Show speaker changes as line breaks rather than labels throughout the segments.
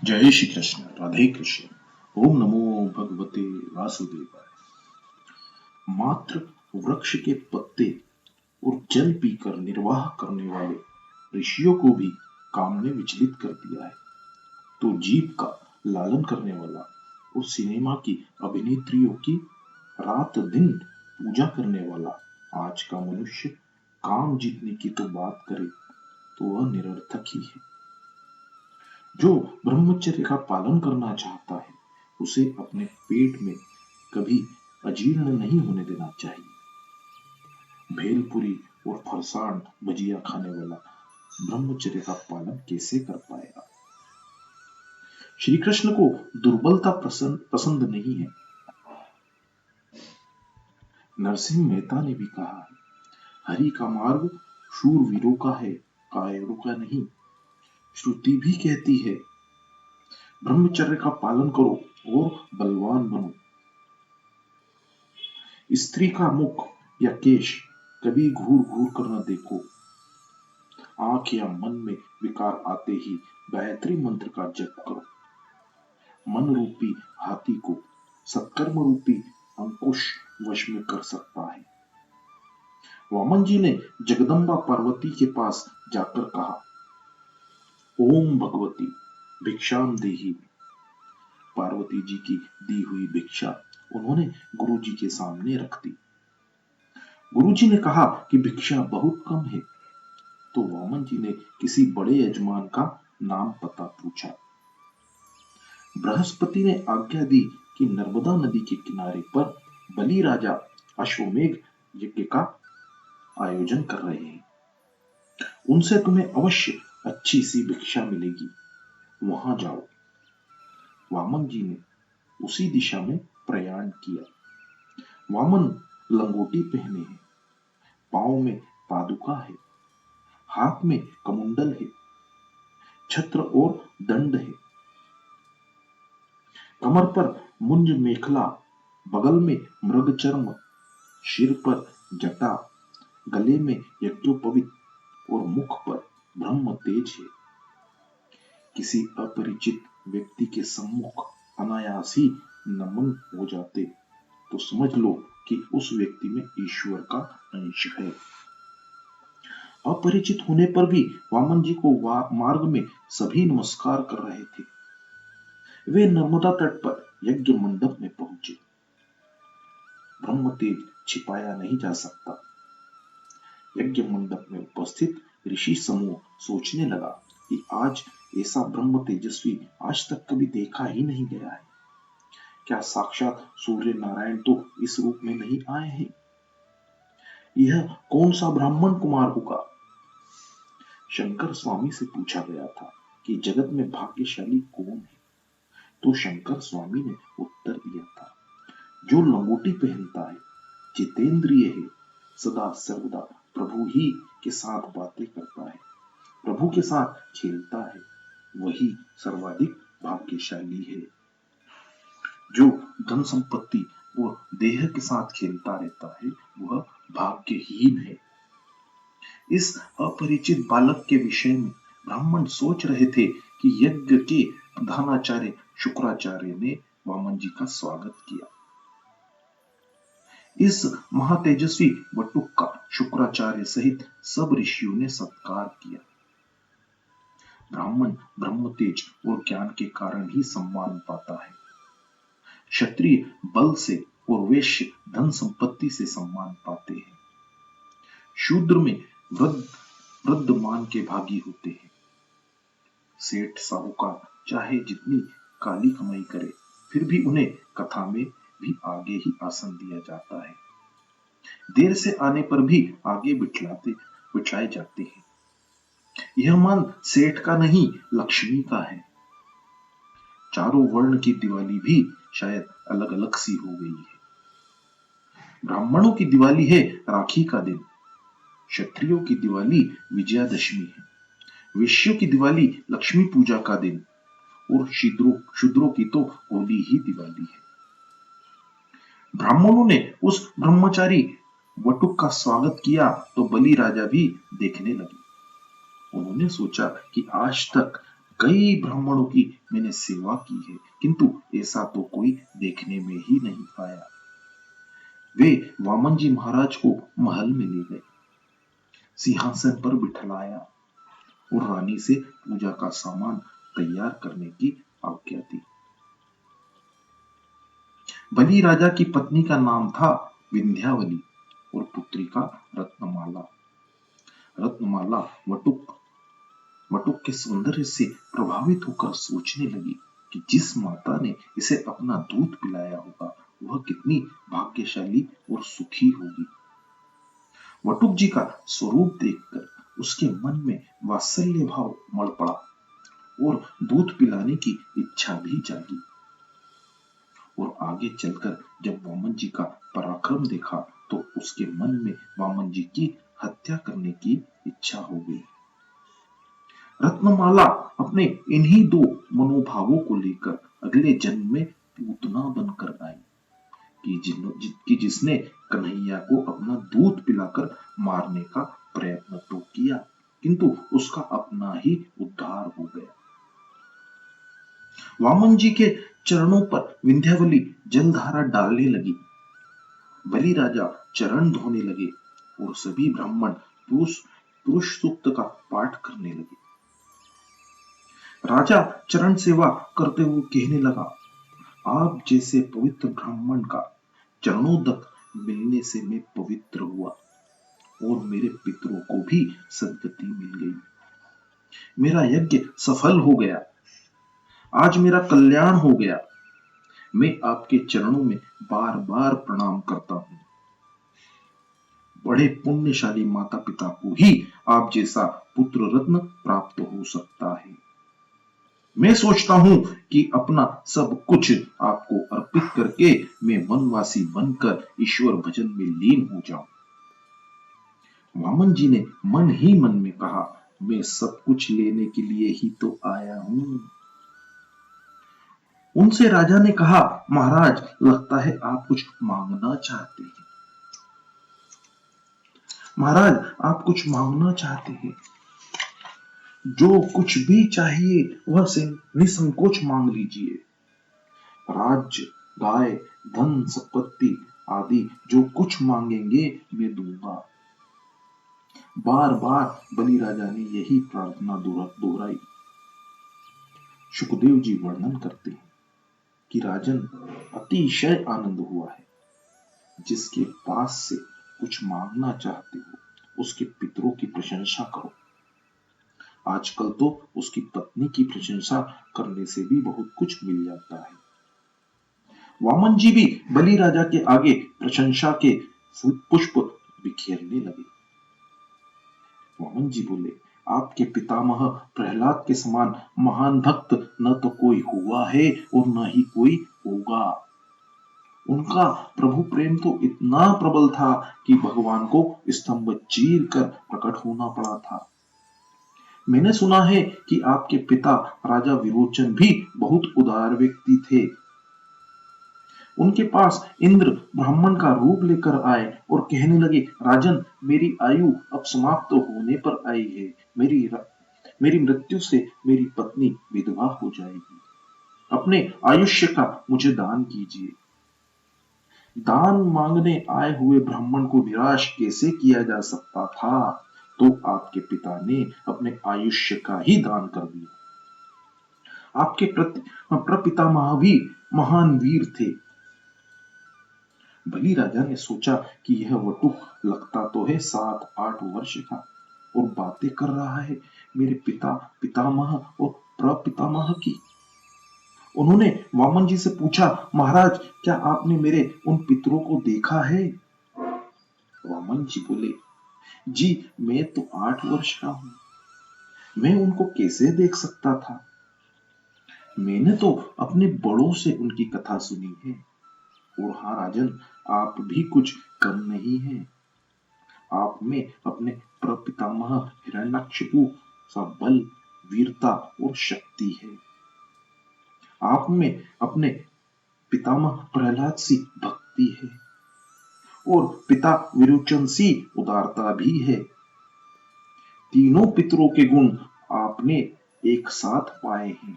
जय श्री कृष्ण। राधे कृष्ण। ओम नमो भगवते वासुदेवाय। मात्र वृक्ष के पत्ते और जल पीकर निर्वाह करने वाले ऋषियों को भी काम ने विचलित कर दिया है, तो जीव का लालन करने वाला और सिनेमा की अभिनेत्रियों की रात दिन पूजा करने वाला आज का मनुष्य काम जीतने की तो बात करे तो वह निरर्थक ही है। जो ब्रह्मचर्य का पालन करना चाहता है उसे अपने पेट में कभी अजीर्ण नहीं होने देना चाहिए। भेलपुरी और फरसाण भजिया खाने वाला ब्रह्मचर्य का पालन कैसे कर पाएगा। श्री कृष्ण को दुर्बलता पसंद नहीं है। नरसिंह मेहता ने भी कहा है, हरि का मार्ग शूरवीरों का है, कायरों का नहीं। श्रुति भी कहती है, ब्रह्मचर्य का पालन करो और बलवान बनो। स्त्री का मुख या केश कभी घूर घूर कर न देखो। आंख या मन में विकार आते ही गायत्री मंत्र का जप करो। मन रूपी हाथी को सत्कर्म रूपी अंकुश वश में कर सकता है। वामन जी ने जगदम्बा पार्वती के पास जाकर कहा, ओम भगवती भिक्षाम देहि। पार्वती जी की दी हुई भिक्षा उन्होंने गुरु जी के सामने रख दी। गुरु जी ने कहा कि भिक्षा बहुत कम है, तो वामन जी ने किसी बड़े यजमान का नाम पता पूछा। बृहस्पति ने आज्ञा दी कि नर्मदा नदी के किनारे पर बलि राजा अश्वमेघ यज्ञ का आयोजन कर रहे हैं, उनसे तुम्हें अवश्य अच्छी सी भिक्षा मिलेगी, वहां जाओ। वामन जी ने उसी दिशा में प्रयाण किया। वामन लंगोटी पहने हैं, पांव में पादुका है, हाथ में कमुंडल है, छत्र और दंड है, कमर पर मुंज मेखला, बगल में मृग चर्म, सिर पर जटा, गले में यज्ञोपवीत और मुख पर ब्रह्म तेज है। किसी अपरिचित व्यक्ति के सम्मुख अनायास ही नमन हो जाते तो समझ लो कि उस व्यक्ति में ईश्वर का अंश है। अपरिचित होने पर भी वामन जी को मार्ग में सभी नमस्कार कर रहे थे। वे नर्मदा तट पर यज्ञ मंडप में पहुंचे। ब्रह्म तेज छिपाया नहीं जा सकता। यज्ञ मंडप में उपस्थित ऋषि समूह सोचने लगा कि आज ऐसा ब्रह्म तेजस्वी आज तक कभी देखा ही नहीं गया है। क्या साक्षात सूर्य नारायण तो इस रूप में नहीं आए हैं? यह कौन सा ब्राह्मण कुमार होगा? शंकर स्वामी से पूछा गया था कि जगत में भाग्यशाली कौन है, तो शंकर स्वामी ने उत्तर दिया था, जो लंगोटी पहनता है, जितेंद्रिय है, सदा सर्वदा प्रभु ही के साथ बातें करता है, प्रभु के साथ खेलता है, वही सर्वाधिक भाग्यशाली है। जो धन संपत्ति और देह के साथ खेलता रहता है वह भाग्यहीन है। इस अपरिचित बालक के विषय में ब्राह्मण सोच रहे थे कि यज्ञ के प्रधानाचार्य शुक्राचार्य ने वामन जी का स्वागत किया। इस महातेजस्वी वटुक का शुक्राचार्य सहित सब ऋषियों ने सत्कार किया। ब्राह्मण ब्रह्म तेज और ज्ञान के कारण ही सम्मान पाता है। क्षत्रिय बल से और वैश्य धन संपत्ति से सम्मान पाते हैं। शूद्र में वृद्धमान के भागी होते हैं। सेठ साहूकार चाहे जितनी काली कमाई करे फिर भी उन्हें कथा में भी आगे ही आसन दिया जाता है। देर से आने पर भी आगे बिठाए जाते हैं। यह मान सेठ का नहीं लक्ष्मी का है। चारों वर्ण की दिवाली भी शायद अलग अलग सी हो गई है। ब्राह्मणों की दिवाली है राखी का दिन, क्षत्रियों की दिवाली विजयादशमी है, वैश्यों की दिवाली लक्ष्मी पूजा का दिन और शूद्रों की तो होली ही दिवाली है। ब्राह्मणों ने उस ब्रह्मचारी वटुक का स्वागत किया तो बलि राजा भी देखने लगे। उन्होंने सोचा कि आज तक कई ब्राह्मणों की मैंने सेवा की है, किंतु ऐसा तो कोई देखने में ही नहीं आया। वे वामन जी महाराज को महल में ले गए, सिंहासन पर बिठलाया और रानी से पूजा का सामान तैयार करने की आज्ञा दी। बलि राजा की पत्नी का नाम था विंध्यावली और पुत्री का रत्नमाला। रत्नमाला वटुक वटुक के सौंदर्य से प्रभावित होकर सोचने लगी कि जिस माता ने इसे अपना दूध पिलाया होगा वह कितनी भाग्यशाली और सुखी होगी। वटुक जी का स्वरूप देखकर उसके मन में वात्सल्य भाव मड़ पड़ा और दूध पिलाने की इच्छा भी जागी। और आगे चलकर जब वामन जी का पराक्रम देखा तो उसके मन में वामन जी की हत्या करने की इच्छा हो गई। रत्नमाला अपने इन्हीं दो मनोभावों को लेकर अगले जन्म में पूतना बनकर आई कि जिसने कन्हैया को अपना दूध पिलाकर मारने का प्रयत्न तो किया, किंतु उसका अपना ही उद्धार हो गया। वामन जी के चरणों पर विंध्यावली जलधारा डालने लगी। बलि राजा चरण धोने लगे और सभी ब्राह्मण पुरुष सूक्त का पाठ करने लगे। राजा चरण सेवा करते हुए कहने लगा, आप जैसे पवित्र ब्राह्मण का चरणोदक मिलने से मैं पवित्र हुआ और मेरे पितरों को भी सद्गति मिल गई। मेरा यज्ञ सफल हो गया, आज मेरा कल्याण हो गया। मैं आपके चरणों में बार बार प्रणाम करता हूं। बड़े पुण्यशाली माता पिता को ही आप जैसा पुत्र रत्न प्राप्त हो सकता है। मैं सोचता हूं कि अपना सब कुछ आपको अर्पित करके मैं वनवासी बनकर ईश्वर भजन में लीन हो जाऊं। वामन जी ने मन ही मन में कहा, मैं सब कुछ लेने के लिए ही तो आया हूं। उनसे राजा ने कहा, महाराज लगता है आप कुछ मांगना चाहते हैं। महाराज आप कुछ मांगना चाहते हैं। जो कुछ भी चाहिए वह निसंकोच मांग लीजिए। राज्य, गाय, धन, संपत्ति आदि जो कुछ मांगेंगे मैं दूंगा। बार बार बलि राजा ने यही प्रार्थना दोहराई। सुखदेव जी वर्णन करते हैं कि राजन अतिशय आनंद हुआ है। जिसके पास से कुछ मांगना चाहते हो उसके पितरों की प्रशंसा करो। आजकल तो उसकी पत्नी की प्रशंसा करने से भी बहुत कुछ मिल जाता है। वामन जी भी बलि राजा के आगे प्रशंसा के पुष्प बिखेरने लगे। वामन जी बोले, आपके पितामह प्रहलाद के समान महान भक्त न तो कोई हुआ है और न ही कोई होगा। उनका प्रभु प्रेम तो इतना प्रबल था कि भगवान को स्तंभ चीर कर प्रकट होना पड़ा था। मैंने सुना है कि आपके पिता राजा विरोचन भी बहुत उदार व्यक्ति थे। उनके पास इंद्र ब्राह्मण का रूप लेकर आए और कहने लगे, राजन मेरी आयु अब समाप्त होने पर आई है। मेरी मृत्यु से मेरी पत्नी विधवा हो जाएगी। अपने आयुष्य का मुझे दान कीजिए। दान मांगने आए हुए ब्राह्मण को निराश कैसे किया जा सकता था, तो आपके पिता ने अपने आयुष्य का ही दान कर दिया। आपके प्रपितामह भी महान वीर थे। बलि राजा ने सोचा कि यह वटुक लगता तो है 7-8 वर्ष का और बातें कर रहा है मेरे पिता, पितामह और प्रपितामह की। उन्होंने वामन जी से पूछा, महाराज क्या आपने मेरे उन पितरों को देखा है? वामन जी बोले, जी मैं तो 8 वर्ष का हूं, मैं उनको कैसे देख सकता था? मैंने तो अपने बड़ों से उनकी कथा सुनी है। और हाँ राजन, आप भी कुछ कम नहीं हैं। आप में अपने प्रपितामह हिरण्यकशिपु सा बल, वीरता और शक्ति है। आप में अपने पितामह प्रहलाद सी भक्ति है और पिता विरोचन सी उदारता भी है। तीनों पितरों के गुण आपने एक साथ पाए हैं।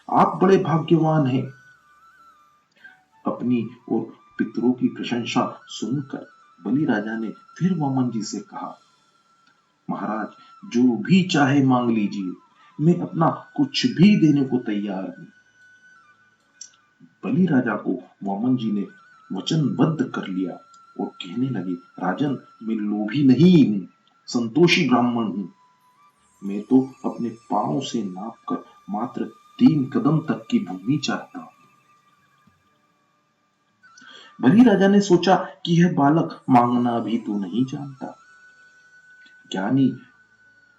आप बड़े भाग्यवान हैं। अपनी और पितरों की प्रशंसा सुनकर बलि राजा ने फिर वामन जी से कहा, महाराज जो भी चाहे मांग लीजिए, मैं अपना कुछ भी देने को तैयार हूं। बलि राजा को वामन जी ने वचनबद्ध कर लिया और कहने लगे, राजन मैं लोभी नहीं हूं, संतोषी ब्राह्मण हूं। मैं तो अपने पांव से नापकर मात्र 3 कदम तक की भूमि चाहता हूं। बलि राजा ने सोचा कि यह बालक मांगना भी तो नहीं जानता। ज्ञानी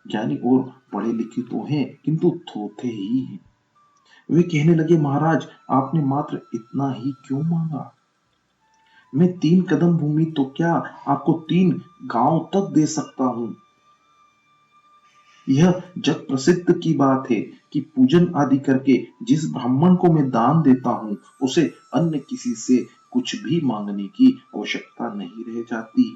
ज्ञानी और पढ़े लिखे तो हैं, किंतु थोथे ही हैं। वे कहने लगे, महाराज आपने मात्र इतना ही क्यों मांगा? मैं 3 कदम भूमि तो क्या आपको 3 गांव तक दे सकता हूं। यह जग प्रसिद्ध की बात है कि पूजन आदि करके जिस ब्राह्मण को मैं दान देता हूं, उसे अन्य किसी से कुछ भी मांगने की आवश्यकता नहीं रह जाती।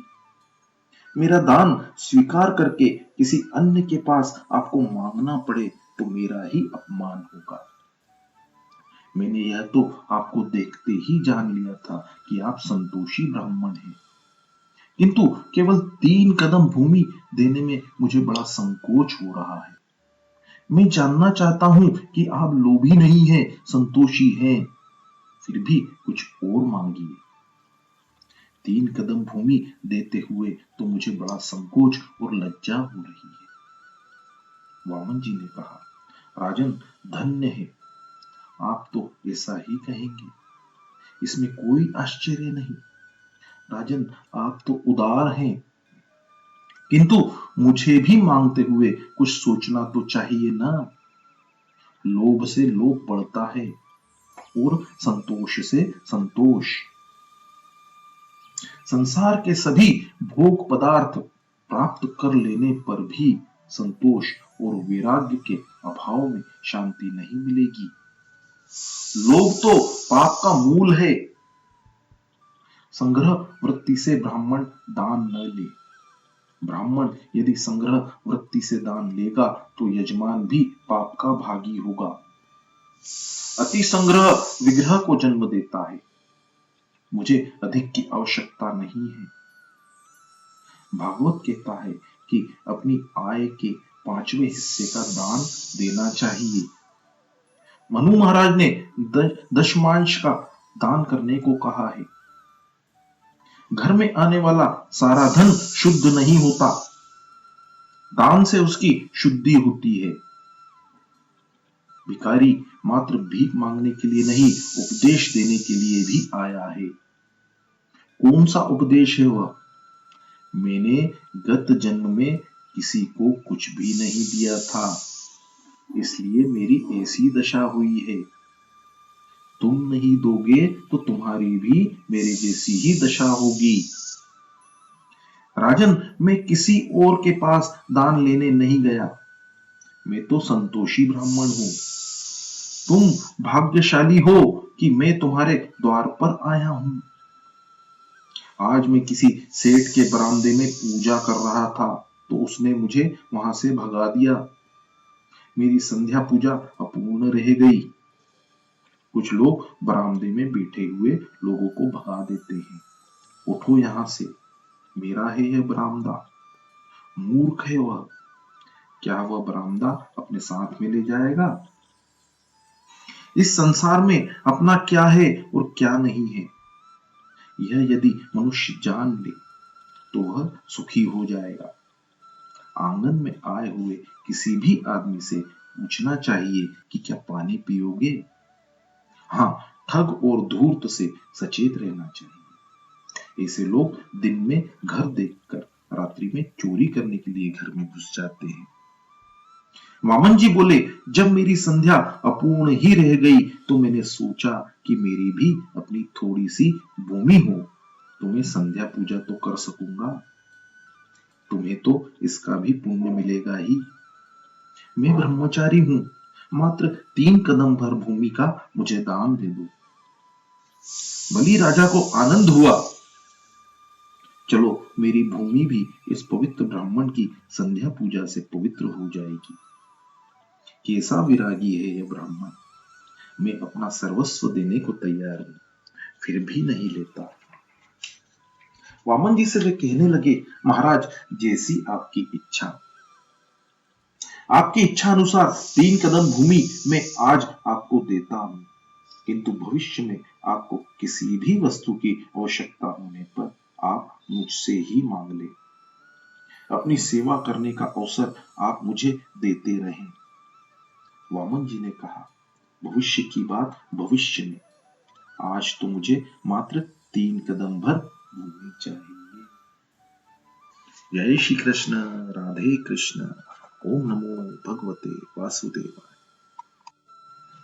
मेरा दान स्वीकार करके किसी अन्य के पास आपको मांगना पड़े तो मेरा ही अपमान होगा। मैंने यह तो आपको देखते ही जान लिया था कि आप संतोषी ब्राह्मण हैं, किंतु केवल 3 कदम भूमि देने में मुझे बड़ा संकोच हो रहा है। मैं जानना चाहता हूं कि आप लोभी नहीं हैं, संतोषी हैं, फिर भी कुछ और मांगिए। 3 कदम भूमि देते हुए तो मुझे बड़ा संकोच और लज्जा हो रही है। वामन जी ने कहा, राजन धन्य है, आप तो ऐसा ही कहेंगे, इसमें कोई आश्चर्य नहीं। राजन आप तो उदार हैं, किंतु मुझे भी मांगते हुए कुछ सोचना तो चाहिए ना। लोभ से लोभ बढ़ता है और संतोष से संतोष। संसार के सभी भोग पदार्थ प्राप्त कर लेने पर भी संतोष और वैराग्य के अभाव में शांति नहीं मिलेगी। लोभ तो पाप का मूल है। संग्रह वृत्ति से ब्राह्मण दान न ले। ब्राह्मण यदि संग्रह वृत्ति से दान लेगा तो यजमान भी पाप का भागी होगा। अति संग्रह विग्रह को जन्म देता है। मुझे अधिक की आवश्यकता नहीं है। भागवत कहता है कि अपनी आय के 5वें हिस्से का दान देना चाहिए। मनु महाराज ने दशमांश का दान करने को कहा है। घर में आने वाला सारा धन शुद्ध नहीं होता, दान से उसकी शुद्धि होती है। भिखारी मात्र भीख मांगने के लिए नहीं, उपदेश देने के लिए भी आया है। कौन सा उपदेश है वह? मैंने गत जन्म में किसी को कुछ भी नहीं दिया था, इसलिए मेरी ऐसी दशा हुई है। तुम नहीं दोगे तो तुम्हारी भी मेरे जैसी ही दशा होगी। राजन मैं किसी और के पास दान लेने नहीं गया, मैं तो संतोषी ब्राह्मण हूं। तुम भाग्यशाली हो कि मैं तुम्हारे द्वार पर आया हूं। आज मैं किसी सेठ के बरामदे में पूजा कर रहा था तो उसने मुझे वहां से भगा दिया। मेरी संध्या पूजा अपूर्ण रह गई। कुछ लोग बरामदे में बैठे हुए लोगों को भगा देते हैं। उठो यहां से, मेरा है यह बरामदा। मूर्ख है वह, क्या वह बरामदा अपने साथ में ले जाएगा? इस संसार में अपना क्या है और क्या नहीं है, यह यदि मनुष्य जान ले तो वह सुखी हो जाएगा। आंगन में आए हुए किसी भी आदमी से पूछना चाहिए कि क्या पानी पियोगे? हाँ, ठग और धूर्त से सचेत रहना चाहिए। ऐसे लोग दिन में घर देखकर रात्रि में चोरी करने के लिए घर में घुस जाते हैं। वामन जी बोले, जब मेरी संध्या अपूर्ण ही रह गई तो मैंने सोचा कि मेरी भी अपनी थोड़ी सी भूमि हो तो मैं संध्या पूजा तो कर सकूंगा। तुम्हें तो इसका भी पुण्य मिलेगा ही। मैं ब्रह्मचारी हूं, मात्र 3 कदम भर भूमि का मुझे दान दे दो। बलि राजा को आनंद हुआ। चलो मेरी भूमि भी इस पवित्र ब्राह्मण की संध्या पूजा से पवित्र हो जाएगी। कैसा विरागी है ये ब्राह्मण, मैं अपना सर्वस्व देने को तैयार हूं, फिर भी नहीं लेता। वामन जी से वे कहने लगे, महाराज जैसी आपकी इच्छा। आपकी इच्छा अनुसार 3 कदम भूमि मैं आज आपको देता हूं, किंतु भविष्य में आपको किसी भी वस्तु की आवश्यकता होने पर आप मुझसे ही मांग ले। अपनी सेवा करने का अवसर आप मुझे देते रहें। वामन जी ने कहा, भविष्य की बात भविष्य में, आज तो मुझे मात्र 3 कदम भर भूमि चाहिए। जय श्री कृष्ण, राधे कृष्ण। ओम नमो भगवते वासुदेवाय।